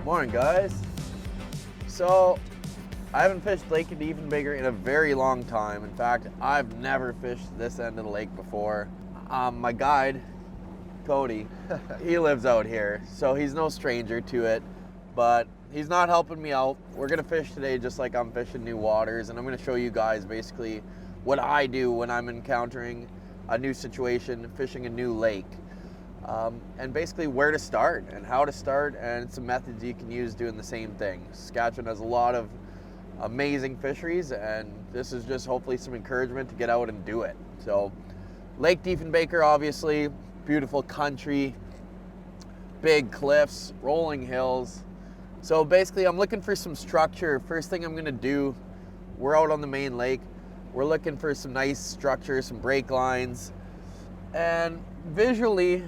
Morning, guys. So, I haven't fished Lake Diefenbaker in a very long time. In fact, I've never fished this end of the lake before. My guide, Cody, he lives out here, so he's no stranger to it, but he's not helping me out. We're gonna fish today just like I'm fishing new waters, and I'm gonna show you guys basically what I do when I'm encountering a new situation, fishing a new lake. And basically where to start and how to start and some methods you can use doing the same thing. Saskatchewan has a lot of amazing fisheries, and this is just hopefully some encouragement to get out and do it. So Lake Diefenbaker, obviously, beautiful country, big cliffs, rolling hills. So basically I'm looking for some structure. First thing I'm gonna do, we're out on the main lake. We're looking for some nice structure, some break lines, and visually,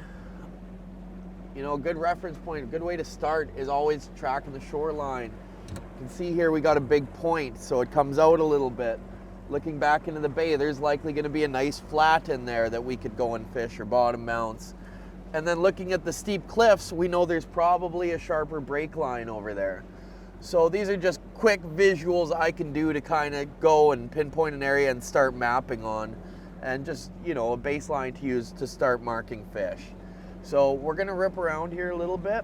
you know, a good reference point, a good way to start is always tracking the shoreline. You can see here we got a big point, so it comes out a little bit. Looking back into the bay, there's likely going to be a nice flat in there that we could go and fish, or bottom mounts. And then looking at the steep cliffs, we know there's probably a sharper break line over there. So these are just quick visuals I can do to kind of go and pinpoint an area and start mapping on, and just, you know, a baseline to use to start marking fish. So we're gonna rip around here a little bit.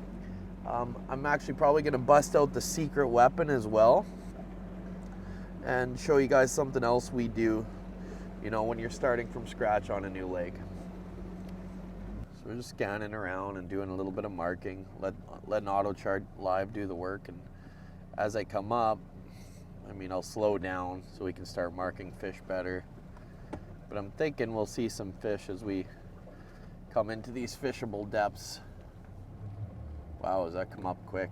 I'm actually probably gonna bust out the secret weapon as well and show you guys something else we do, you know, when you're starting from scratch on a new lake. So we're just scanning around and doing a little bit of marking, letting AutoChart Live do the work, and as I come up, I mean, I'll slow down so we can start marking fish better. But I'm thinking we'll see some fish as we come into these fishable depths. Wow, does that come up quick?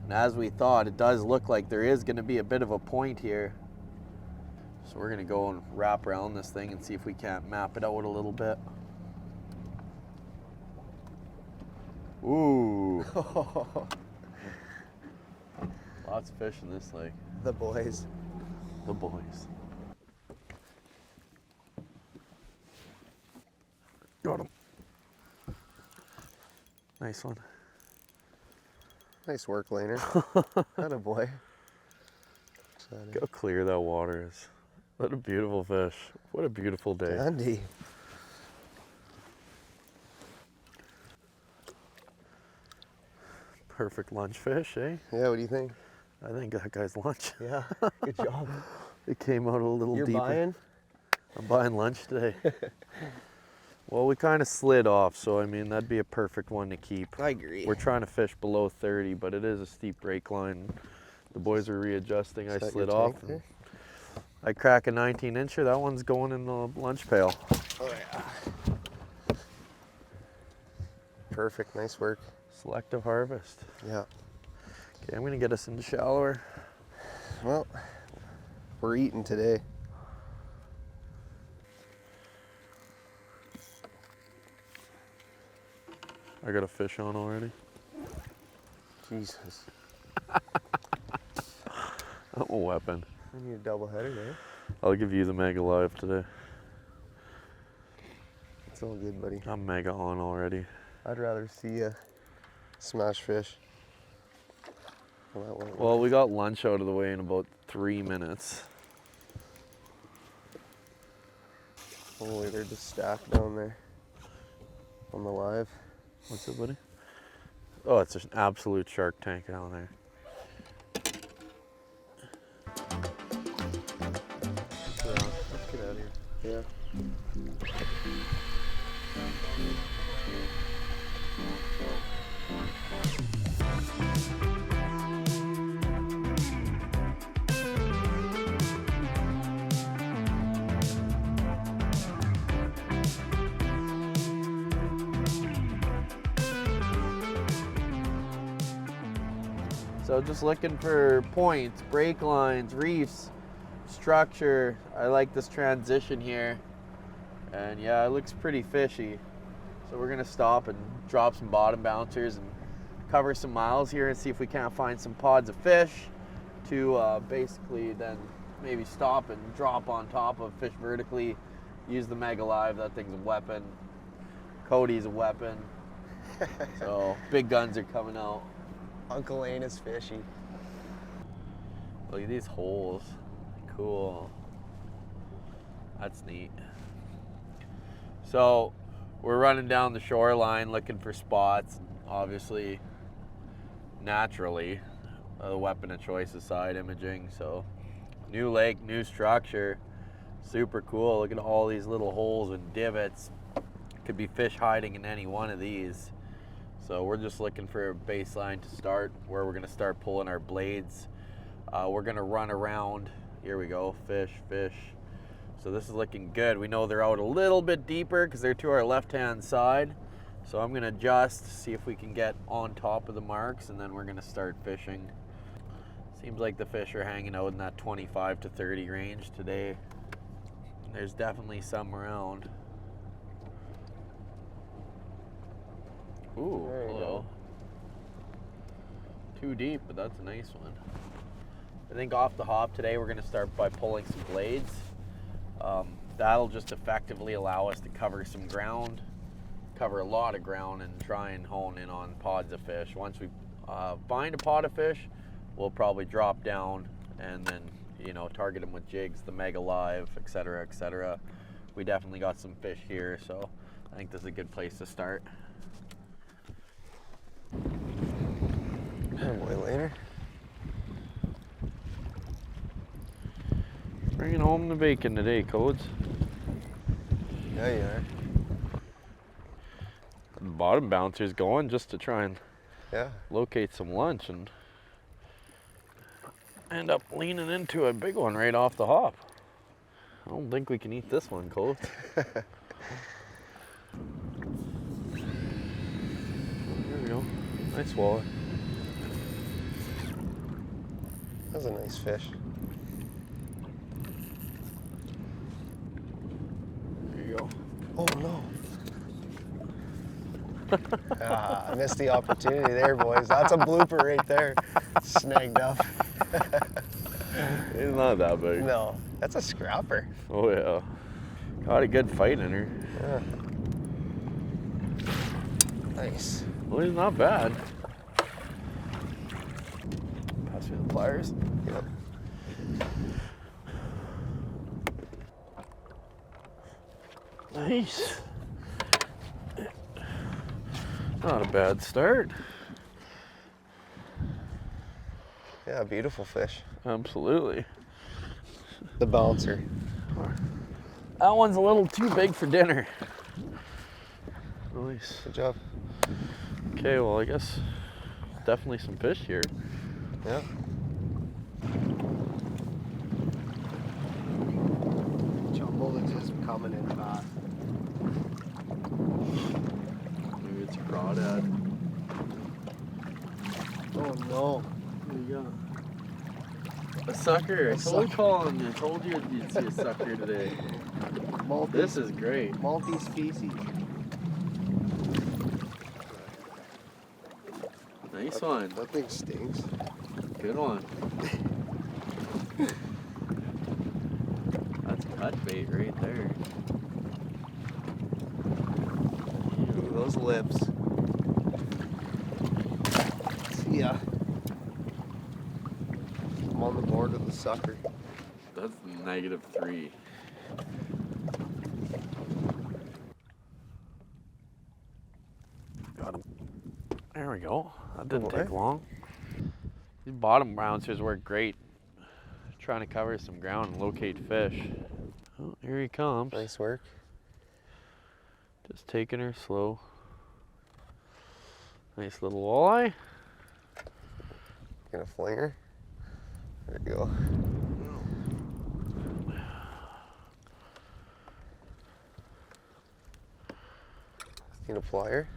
And as we thought, it does look like there is going to be a bit of a point here. So we're going to go and wrap around this thing and see if we can't map it out a little bit. Ooh. Lots of fish in this lake. The boys. The boys. Got him. Nice one. Nice work, Layne. Atta boy. Look how clear that water is. What a beautiful fish. What a beautiful day. Andy. Perfect lunch fish, eh? Yeah, what do you think? I think that guy's lunch. Yeah, good job. It came out a little You're deeper. buying? I'm buying lunch today. Well, we kind of slid off, so I mean, that'd be a perfect one to keep. I agree. We're trying to fish below 30, but it is a steep break line. The boys are readjusting. I slid off. And I crack a 19-incher. That one's going in the lunch pail. Oh, yeah. Perfect, nice work. Selective harvest. Yeah. Okay, I'm gonna get us into shallower. Well, we're eating today. I got a fish on already. Jesus. I'm a weapon. I need a double header there. I'll give you the mega live today. It's all good, buddy. I'm mega on already. I'd rather see you smash fish. Well, we got lunch out of the way in about 3 minutes. Holy, they're just stacked down there on the live. What's it, buddy? Oh, it's just an absolute shark tank down there. Let's get out of here. Yeah. So just looking for points, break lines, reefs, structure. I like this transition here. And yeah, it looks pretty fishy. So we're gonna stop and drop some bottom bouncers and cover some miles here and see if we can't find some pods of fish to basically then maybe stop and drop on top of fish vertically. Use the Mega Live, that thing's a weapon. Cody's a weapon. So big guns are coming out. Uncle Layne is fishy. Look at these holes. Cool. That's neat. So we're running down the shoreline looking for spots. Obviously, naturally, the weapon of choice is side imaging. So new lake, new structure. Super cool. Look at all these little holes and divots. Could be fish hiding in any one of these. So we're just looking for a baseline to start where we're gonna start pulling our blades. We're gonna run around. Here we go, fish, fish. So this is looking good. We know they're out a little bit deeper because they're to our left-hand side. So I'm gonna adjust, see if we can get on top of the marks, and then we're gonna start fishing. Seems like the fish are hanging out in that 25 to 30 range today. There's definitely some around. Ooh, hello. Too deep, but that's a nice one. I think off the hop today, we're gonna start by pulling some blades. That'll just effectively allow us to cover some ground, cover a lot of ground, and try and hone in on pods of fish. Once we find a pod of fish, we'll probably drop down and then, you know, target them with jigs, the Mega Live, etc., etc. We definitely got some fish here, so I think this is a good place to start. Oh boy, later. Bringing home the bacon today, Codes. Yeah, you are. The bottom bouncer's going just to try and locate some lunch and end up leaning into a big one right off the hop. I don't think we can eat this one, Codes. There we go. Nice walleye. That's a nice fish. There you go. Oh no. I missed the opportunity there, boys. That's a blooper right there. Snagged up. It's not that big. No, that's a scrapper. Oh yeah. Got a good fight in her. Yeah. Nice. Well, he's not bad. Pass me the pliers. Yep. Nice. Not a bad start. Yeah, beautiful fish. Absolutely. The bouncer. That one's a little too big for dinner. Nice. Good job. Okay, well, I guess definitely some fish here. Yeah. Jumbo is just coming in fast. Maybe it's a crawdad. Oh no. There you go. A sucker. I told Colin, I told you you'd see a sucker today. This is great. Multi-species. Nice one. That thing stinks. Good one. That's cut bait right there. Ooh, those lips. See ya. I'm on the board with the sucker. That's -3. Got him. There we go. That didn't take long. These bottom bouncers work great. Trying to cover some ground and locate fish. Oh, here he comes. Nice work. Just taking her slow. Nice little walleye. Gonna fling her. There you go. Need a plier?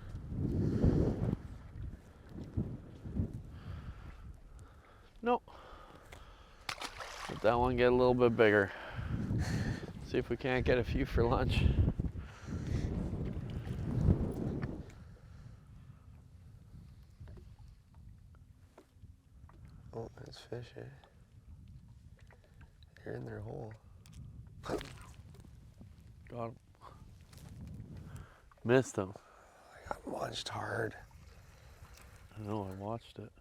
Nope. Let that one get a little bit bigger. See if we can't get a few for lunch. Oh, there's fish here. They're in their hole. Got him. Missed him. I got launched hard. I know, I watched it.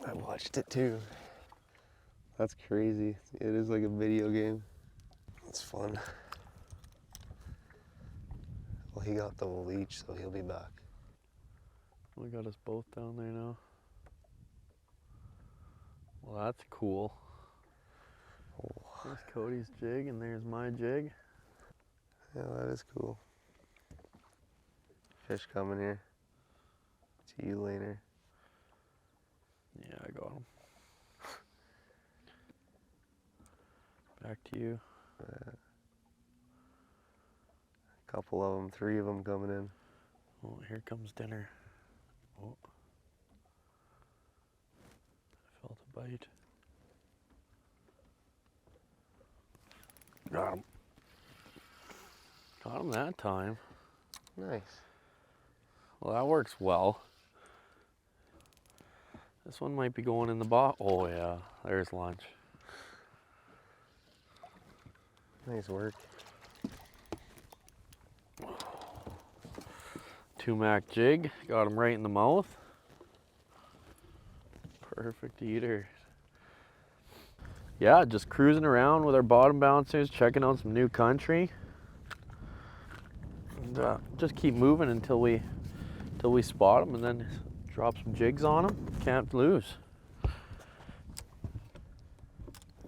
I watched it too. That's crazy. It is like a video game. It's fun. Well, he got the leech, so he'll be back. We got us both down there now. Well, that's cool. Oh. There's Cody's jig and there's my jig. Yeah, that is cool. Fish coming here. To you, Layne. Yeah, I got him. Back to you. A couple of them, 3 of them coming in. Oh, here comes dinner. Oh. I felt a bite. Got him. Got him that time. Nice. Well, that works well. This one might be going in the box. Oh yeah, there's lunch. Nice work. 2-mac jig, got him right in the mouth. Perfect eater. Yeah, just cruising around with our bottom bouncers, checking out some new country. And just keep moving until we spot them, and then drop some jigs on them. Can't lose.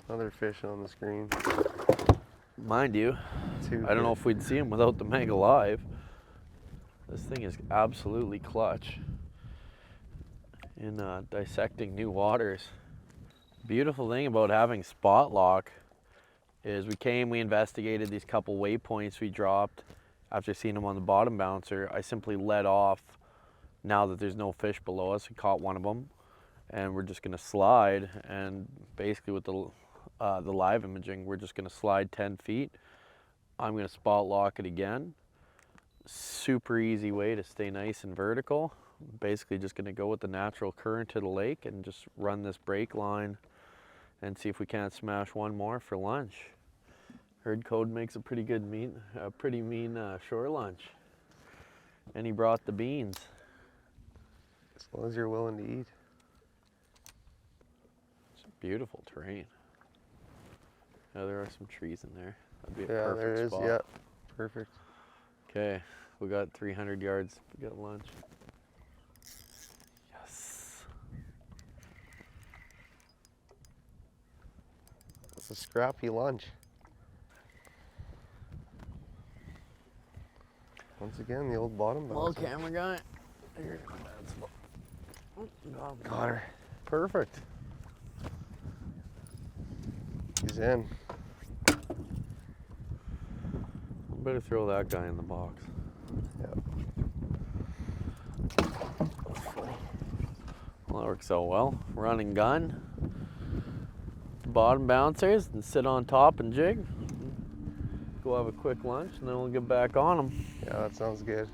Another fish on the screen. Mind you, 2 I don't know fish. if we'd see him without the Mega Live. This thing is absolutely clutch in dissecting new waters. Beautiful thing about having spot lock is we investigated these couple waypoints we dropped. After seeing them on the bottom bouncer, I simply let off now that there's no fish below us. We caught one of them, and we're just gonna slide, and basically with the live imaging, we're just gonna slide 10 feet. I'm gonna spot lock it again. Super easy way to stay nice and vertical. Basically just gonna go with the natural current to the lake and just run this break line and see if we can't smash one more for lunch. Heard Code makes a pretty mean shore lunch. And he brought the beans. As long as you're willing to eat. It's beautiful terrain. Yeah, there are some trees in there. That'd be a Yeah, perfect there is. spot. Yeah, perfect. Okay, we got 300 yards. We got lunch. Yes. It's a scrappy lunch. Once again, the old bottom bouncer. Well, camera guy. Here. Got her. Perfect. He's in. Better throw that guy in the box. Yep. Well, that works out well. Running gun. Bottom bouncers and sit on top and jig. Go have a quick lunch and then we'll get back on them. Yeah, that sounds good.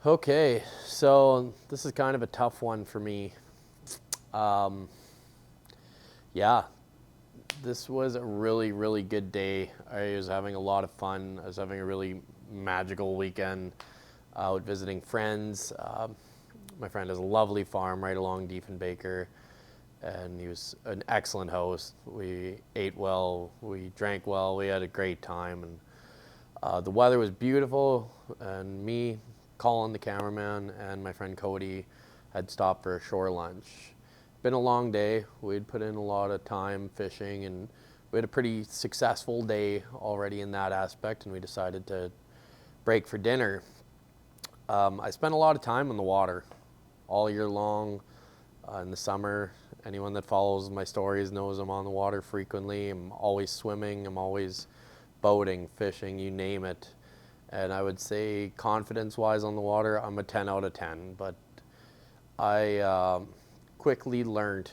Okay, so this is kind of a tough one for me. Um, yeah, this was a really, really good day. I was having a lot of fun. I was having a really magical weekend out visiting friends. My friend has a lovely farm right along Diefenbaker, and he was an excellent host. We ate well, we drank well, we had a great time, and the weather was beautiful, and me, Colin, the cameraman, and my friend Cody had stopped for a shore lunch. Been a long day. We'd put in a lot of time fishing, and we had a pretty successful day already in that aspect, and we decided to break for dinner. I spent a lot of time on the water all year long. In the summer, anyone that follows my stories knows I'm on the water frequently. I'm always swimming, I'm always boating, fishing, you name it. And I would say confidence-wise on the water, I'm a 10 out of 10. But I quickly learned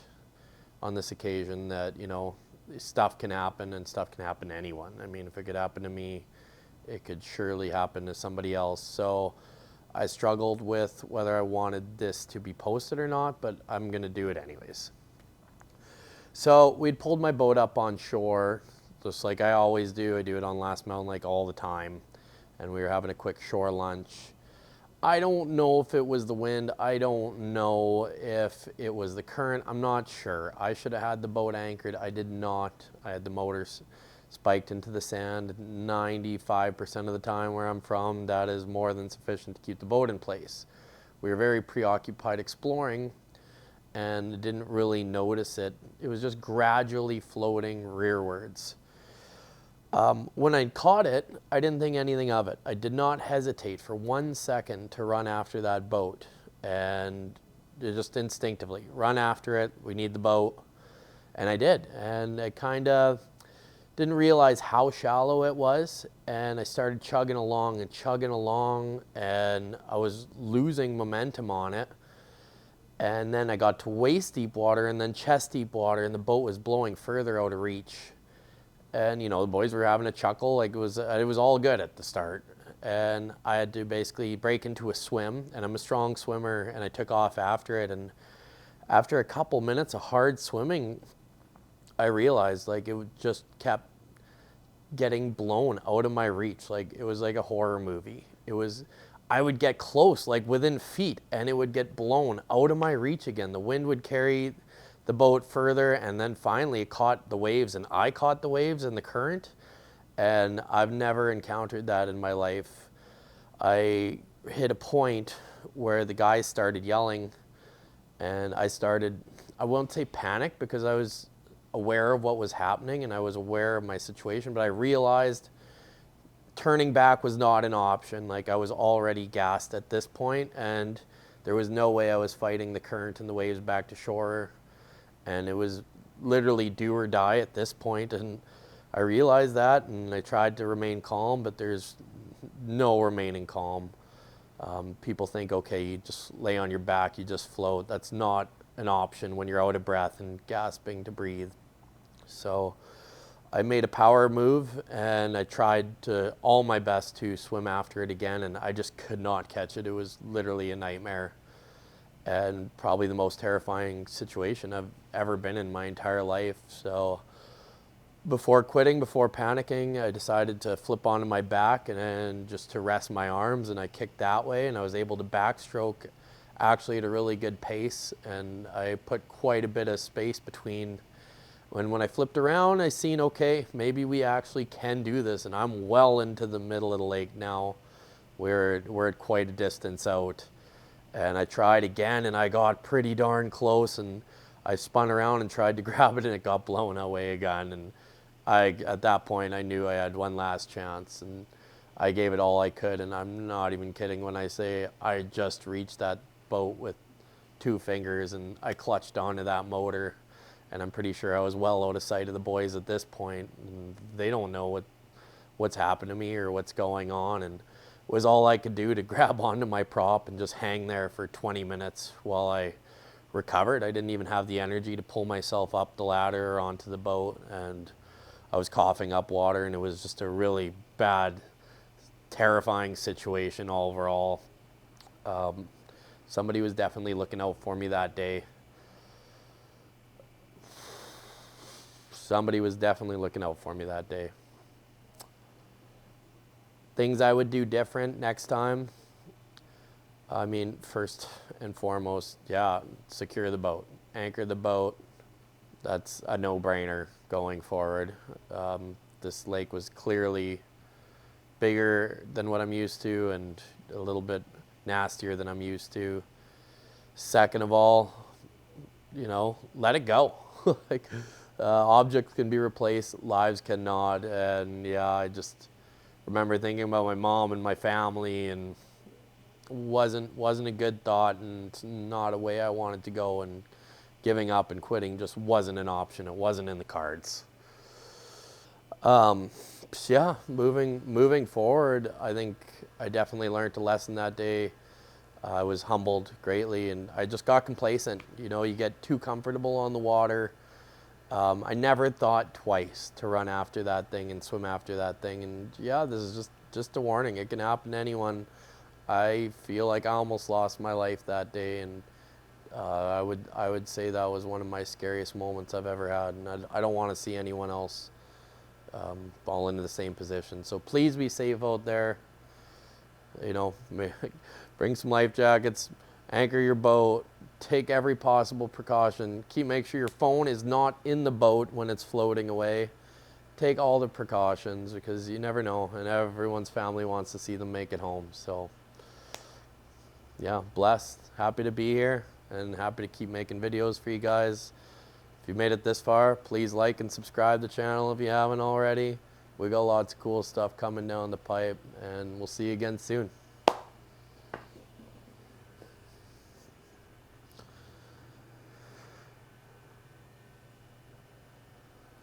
on this occasion that, you know, stuff can happen and stuff can happen to anyone. I mean, if it could happen to me, it could surely happen to somebody else. So I struggled with whether I wanted this to be posted or not, but I'm gonna do it anyways. So we'd pulled my boat up on shore, just like I always do. I do it on Last Mountain Lake all the time. And we were having a quick shore lunch. I don't know if it was the wind. I don't know if it was the current. I'm not sure. I should have had the boat anchored. I did not. I had the motors spiked into the sand 95% of the time where I'm from. That is more than sufficient to keep the boat in place. We were very preoccupied exploring and didn't really notice it. It was just gradually floating rearwards. When I caught it, I didn't think anything of it. I did not hesitate for 1 second to run after that boat, and just instinctively run after it. We need the boat, and I did. And I kind of didn't realize how shallow it was, and I started chugging along, and I was losing momentum on it. And then I got to waist deep water and then chest deep water, and the boat was blowing further out of reach. And you know, the boys were having a chuckle, like it was all good at the start. And I had to basically break into a swim, and I'm a strong swimmer, and I took off after it. And after a couple minutes of hard swimming, I realized like it just kept getting blown out of my reach. Like it was like a horror movie. I would get close, like within feet, and it would get blown out of my reach again. The wind would carry the boat further, and then finally it caught the waves, and I caught the waves and the current, and I've never encountered that in my life. I hit a point where the guys started yelling, and I won't say panic, because I was aware of what was happening and I was aware of my situation, but I realized turning back was not an option. Like I was already gassed at this point, and there was no way I was fighting the current and the waves back to shore. And it was literally do or die at this point. And I realized that, and I tried to remain calm, but there's no remaining calm. People think, okay, you just lay on your back, you just float. That's not an option when you're out of breath and gasping to breathe. So I made a power move, and I tried to all my best to swim after it again, and I just could not catch it. It was literally a nightmare, and probably the most terrifying situation I've ever been in my entire life. So before quitting, before panicking, I decided to flip onto my back and then just to rest my arms, and I kicked that way, and I was able to backstroke actually at a really good pace, and I put quite a bit of space between. When I flipped around, I seen, okay, maybe we actually can do this, and I'm well into the middle of the lake now. We're at quite a distance out. And I tried again, and I got pretty darn close, and I spun around and tried to grab it, and it got blown away again. And at that point, I knew I had one last chance, and I gave it all I could, and I'm not even kidding when I say I just reached that boat with 2 fingers, and I clutched onto that motor. And I'm pretty sure I was well out of sight of the boys at this point. And they don't know what's happened to me or what's going on. And it was all I could do to grab onto my prop and just hang there for 20 minutes while I recovered. I didn't even have the energy to pull myself up the ladder or onto the boat. And I was coughing up water, and it was just a really bad, terrifying situation overall. Somebody was definitely looking out for me that day. Somebody was definitely looking out for me that day. Things I would do different next time. I mean, first and foremost, yeah, secure the boat, anchor the boat. That's a no-brainer going forward. This lake was clearly bigger than what I'm used to and a little bit nastier than I'm used to. Second of all, you know, let it go. Like, objects can be replaced, lives cannot. And yeah, I just remember thinking about my mom and my family, and wasn't a good thought, and not a way I wanted to go. And giving up and quitting just wasn't an option. It wasn't in the cards. Yeah, moving forward, I think I definitely learned a lesson that day. I was humbled greatly, and I just got complacent. You know, you get too comfortable on the water. I never thought twice to run after that thing and swim after that thing. And yeah, this is just a warning. It can happen to anyone. I feel like I almost lost my life that day, and I would say that was one of my scariest moments I've ever had. And I don't want to see anyone else fall into the same position. So please be safe out there. You know, bring some life jackets, anchor your boat, take every possible precaution. Make sure your phone is not in the boat when it's floating away. Take all the precautions, because you never know, and everyone's family wants to see them make it home. So yeah, blessed, happy to be here, and happy to keep making videos for you guys. If you made it this far, please like and subscribe to the channel if you haven't already. We got lots of cool stuff coming down the pipe, and we'll see you again soon.